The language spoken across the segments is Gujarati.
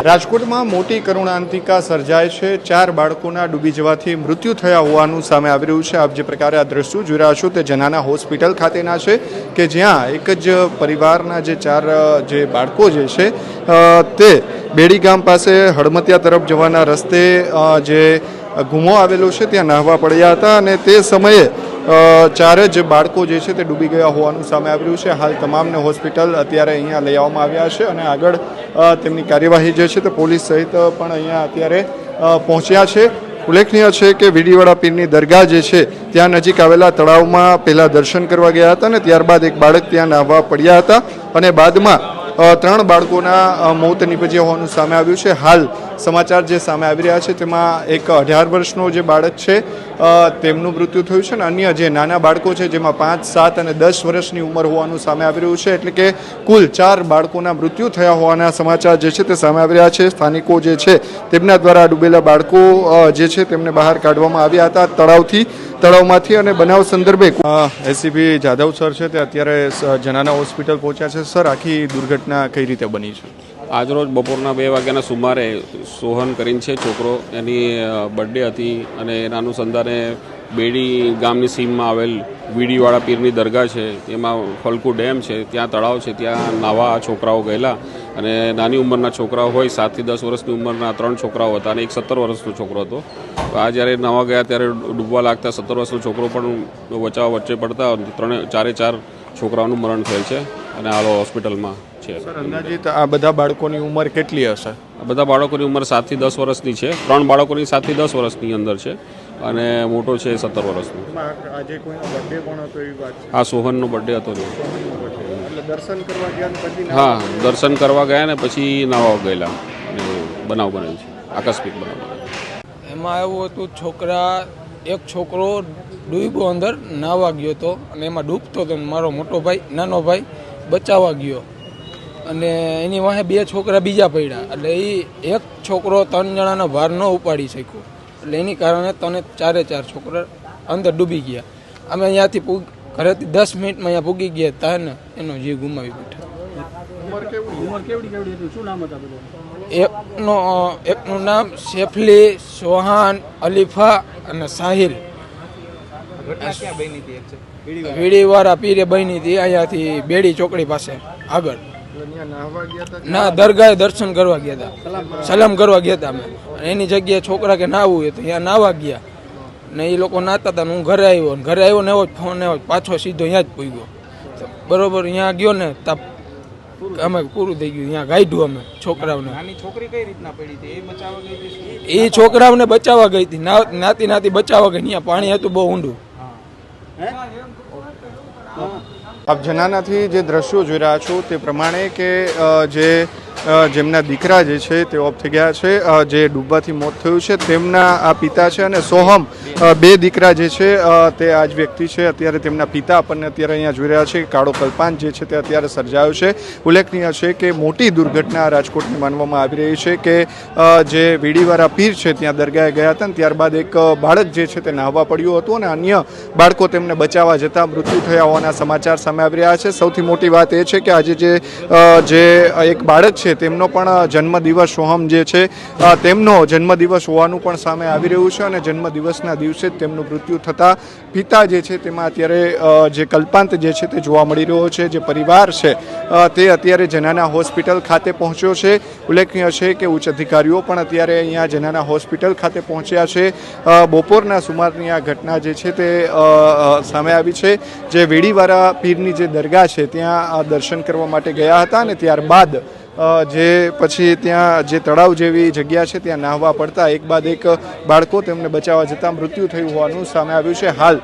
રાજકોટમાં મોટી કરુણાંતિકા સર્જાય છે। 4 બાળકોના ડૂબી જવાથી મૃત્યુ થયા હોવાનું સામે આવી રહ્યું છે। આપ જે પ્રકારે આ દ્રશ્યો જોઈ રહ્યા છો તે જનાના હોસ્પિટલ ખાતેના છે કે જ્યાં એક જ પરિવારના જે 4 જે બાળકો જે છે તે બેડી ગામ પાસે હળમતિયા તરફ જવાના રસ્તે જે ગુમો આવેલો છે ત્યાં નાહવા પડ્યા હતા અને તે સમયે 4 જ બાળકો જે છે તે ડૂબી ગયા હોવાનું સામે આવી રહ્યું છે। હાલ તમામને હોસ્પિટલ અત્યારે અહીંયા લઈ આવવામાં આવ્યા છે અને આગળ તેમની કાર્યવાહી જે છે તે પોલીસ સહિત પણ અહીંયા અત્યારે પહોંચ્યા છે। ઉલ્લેખનીય છે કે વીડીવાડા પીરની દરગાહ જે છે ત્યાં નજીક આવેલા તળાવમાં પહેલાં દર્શન કરવા ગયા હતા અને ત્યારબાદ એક બાળક ત્યાં નાહવા પડ્યા હતા અને બાદમાં 3 બાળકોના મોત નીપજ્યા હોવાનું સામે આવ્યું છે। હાલ સમાચાર જે સામે આવી રહ્યા છે તેમાં એક 18 વર્ષનો જે બાળક છે તેમનું મૃત્યુ થયું છે અને અન્ય જે નાના બાળકો છે જેમાં 5, 7 અને 10 વર્ષની ઉંમર હોવાનું સામે આવી રહ્યું છે। એટલે કે કુલ 4 બાળકોના મૃત્યુ થયા હોવાના સમાચાર જે છે તે સામે આવી રહ્યા છે। સ્થાનિકો જે છે તેમના દ્વારા ડૂબેલા બાળકો જે છે તેમને બહાર કાઢવામાં આવ્યા હતા તળાવમાંથી અને બનાવ સંદર્ભે એસીપી જાદવ સર છે તે અત્યારે જનાના હોસ્પિટલ પહોંચ્યા છે। સર, આખી દુર્ઘટના કઈ રીતે બની છે? આજરોજ બપોરના 2 વાગ્યાના સુમારે સોહન કરીને છે છોકરો, એની બર્થડે હતી અને એના અનુસંધાને બેડી ગામની સીમમાં આવેલ વીડીવાડા પીરની દરગાહ છે, એમાં ફલકુ ડેમ છે, ત્યાં તળાવ છે, ત્યાં નાવા છોકરાઓ ગયેલા અને નાની ઉંમરના છોકરાઓ હોય 7 થી 10 વર્ષની ઉંમરના 3 છોકરાઓ હતા અને એક 17 વર્ષનો છોકરો હતો। આ જ્યારે નાવા ગયા ત્યારે ડૂબવા લાગતા 17 વર્ષનો છોકરો પણ બચાવ વચ્ચે પડતા 4 છોકરાઓનું મરણ થયેલ છે અને હાલ હોસ્પિટલમાં છે। સર, અંદાજિત આ બધા બાળકોની ઉંમર કેટલી હશે? આ બધા બાળકોની ઉંમર 7 થી 10 વર્ષની છે। 3 બાળકોની 7 થી 10 વર્ષની અંદર છે અને મોટો છે 17 વર્ષનો। આજે કોઈનો બર્થડે પણ હતો એવી વાત છે? હા, સોહનનો બર્થડે હતો ને। એટલે દર્શન કરવા ગયા પછી? હા, દર્શન કરવા ગયા ને પછી નાવા ગયેલા અને બનાવ બનેલ છે, આકસ્મિક બનાવ બનેલ। એમાં એવું હતું, એક છોકરો ડૂબ્યો, અંદર નાવા ગયો હતો અને એમાં ડૂબતો હતો, મારો મોટો ભાઈ નાનો ભાઈ બચાવવા ગયો અને એની વાહે 2 છોકરા બીજા પડ્યા એટલે એ એક છોકરો 3 જણાનો ભાર ન ઉપાડી શક્યો એટલે એની કારણે 4 છોકરા અંદર ડૂબી ગયા। અમે અહીંયાથી ઘરેથી 10 મિનિટમાં અહીંયા પૂગી ગયા હતા ને એનો જીવ ગુમાવી બેઠા। એકનું નામ સેફલી, સોહાન, અલીફા અને સાહિલ। વીડીવાળા પીરે બની હતી અહીંયાથી બેડી ચોકડી પાસે આગળ। ના, દરગાહે દર્શન કરવા ગયા હતા, સલામ કરવા ગયા હતા અમે। એની જગ્યાએ છોકરા કે નાહવું હોય તો અહીંયા નાહવા ગયા ને એ લોકો નાહતા હતા ને હું ઘરે આવ્યો ને એવો જ ફોન આવ્યો, પાછો સીધો અહીંયા જ પૂગ્યો બરોબર। અહીંયા ગયો ને તા અમે પૂરું થઈ ગયું, અહીંયા ગાઈડું અમે છોકરાઓને। છોકરી કઈ રીતના પડી હતી? એ બચાવવા ગઈ હતી? એ છોકરાઓને બચાવવા ગઈ હતી, નાતી બચાવવા ગઈ। અહીંયા પાણી હતું બહુ ઊંડું। આપ જનાનાથી જે દ્રશ્યો જોઈ રહ્યા છો તે પ્રમાણે કે જેમના દીકરા જે છે તે ઓફ થઈ ગયા છે, જે ડૂબવાથી મોત થયું છે તેમના આ પિતા છે અને સોહમ 2 દીકરા જે છે તે આ જ વ્યક્તિ છે। અત્યારે તેમના પિતા આપણને અત્યારે અહીંયા જોઈ રહ્યા છે। કાળો કલ્પાંત જે છે તે અત્યારે સર્જાયો છે। ઉલ્લેખનીય છે કે મોટી દુર્ઘટના રાજકોટની માનવામાં આવી રહી છે કે જે વીડીવાળા પીર છે ત્યાં દરગાહે ગયા હતા ને ત્યારબાદ એક બાળક જે છે તે નાહવા પડ્યું હતું અને અન્ય બાળકો તેમને બચાવવા જતાં મૃત્યુ થયા હોવાના સમાચાર સામે આવી રહ્યા છે। સૌથી મોટી વાત એ છે કે આજે જે એક બાળક છે તેમનો પણ જન્મદિવસ, સોહમ જે છે તેમનો જન્મદિવસ હોવાનું પણ સામે આવી રહ્યું છે અને જન્મદિવસના દિવસે જ તેમનું મૃત્યુ થતાં પિતા જે છે તેમાં અત્યારે જે કલ્પાંત જે છે તે જોવા મળી રહ્યો છે। જે પરિવાર છે તે અત્યારે જનાના હોસ્પિટલ ખાતે પહોંચ્યો છે। ઉલ્લેખનીય છે કે ઉચ્ચ અધિકારીઓ પણ અત્યારે અહીંયા જનાના હોસ્પિટલ ખાતે પહોંચ્યા છે। બપોરના સુમારની આ ઘટના જે છે તે સામે આવી છે। જે વીડીવાળા પીરની જે દરગાહ છે ત્યાં દર્શન કરવા માટે ગયા હતા અને ત્યારબાદ જે પછી ત્યાં જે તળાવ જેવી જગ્યા છે ત્યાં નાહવા પડતા એક બાદ એક બાળકો તેમને બચાવવા જતાં મૃત્યુ થયું હોવાનું સામે આવ્યું છે। હાલ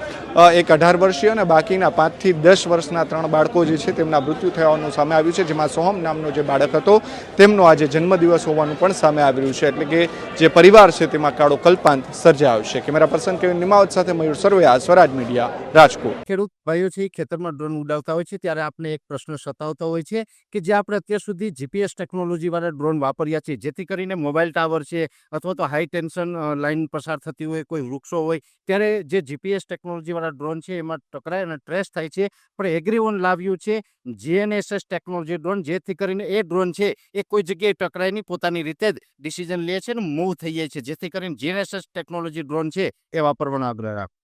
એક 18 વર્ષીય અને બાકીના 5 થી 10 વર્ષના 3 બાળકો જે છે તેમના મૃત્યુ થયા હોવાનું સામે આવ્યું છે, જેમાં સોહમ નામનો જે બાળક હતો તેમનો આજે જન્મદિવસ હોવાનું પણ સામે આવી રહ્યું છે। એટલે કે જે પરિવાર છે તેમાં કાળો કલ્પાંત સર્જાયો છે। કેમેરા પર્સન કેવિન નિમાવત સાથે મયુર સરવૈયા, સ્વરાજ મીડિયા, રાજકોટ। ખેડૂત ભાઈઓ છે ખેતરમાં ડ્રોન ઉડાવતા હોય છે ત્યારે આપણે એક પ્રશ્ન સતાવતો હોય છે કે જે આપણે અત્યાર સુધી જીપીએસ ટેકનોલોજી વાળા ડ્રોન વાપર્યા છે, જેથી કરીને મોબાઈલ ટાવર છે અથવા તો હાઈ ટેન્શન લાઇન પસાર થતી હોય, કોઈ વૃક્ષો હોય, ત્યારે જે જીપીએસ ટેકનોલોજી ટેકનોલોજીવાળા ડ્રોન છે એમાં ટકરાય અને ટ્રેસ થાય છે. પણ એગ્રીવન લાવ્યું છે GNSS ટેકનોલોજી ડ્રોન, જેથી કરીને એ ડ્રોન છે એ કોઈ જગ્યાએ ટકરાય નહીં, પોતાની રીતે જ ડિસિઝન લે છે ને મૂવ થઈ જાય છે. જેથી કરીને GNSS ટેકનોલોજી ડ્રોન છે એ વાપરવાનો આગ્રહ રાખો.